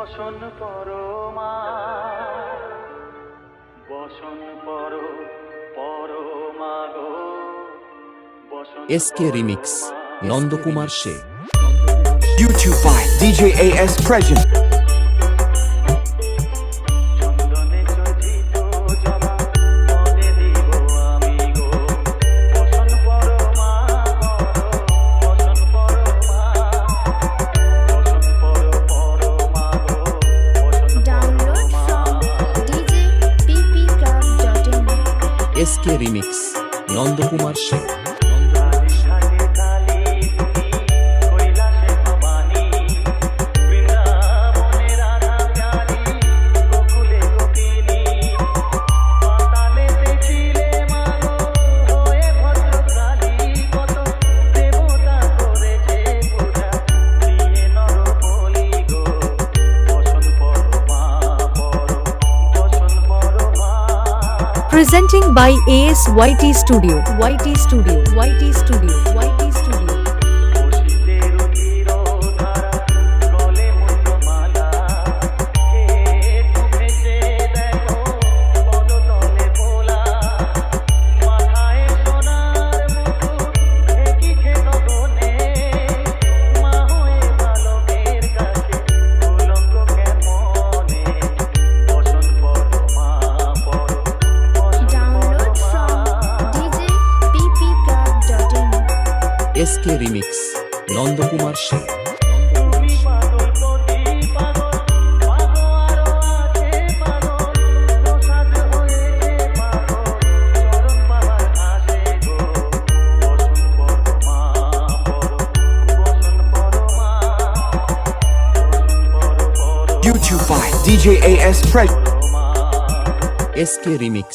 বসন পরমা বসন পরমা গো SK Remix, Nandakumar She. YouTube by DJ AS Present. চন্দনে চোধিত জবা পদে দিব আমি গো বসন পরমা বসন পরমা গো বসন Download from djppclub.in. SK Remix, Nandakumar She. থাকে কালী তুমি কৈলাসে ভবানী বৃন্দাবনে রাধা প্যারী গোকুলে গোপিনী পাতালেতে ছিলে মাগো হয়ে ভদ্রকালী কত দেবতা করেছে পূজা দিয়ে নর বলি গো বসন পরমা বসন Parama Presenting by ASYT Studio. YT Studio. YT Studio. YT Studio. বসিতে রুধির ধারা গলে মুন্ডমালা হে ভেসে দেখো পদতলে ভোলা মাথায় সোনার মুকুট ঢেকিছে গগনে মা হয়ে বালকের কাছে উলঙ্গ কেমনে বসন Parama Download from djppclub.in. SK Remix, Nandakumar She. তুমি পাগল কোটি পাগল পাগল আরো আছে পাগল প্রসাদ হয়েছে পাগল চরণ পাবার আসে গো বসন পরমা বসন Parama YouTube by DJ AS Present. SK Remix.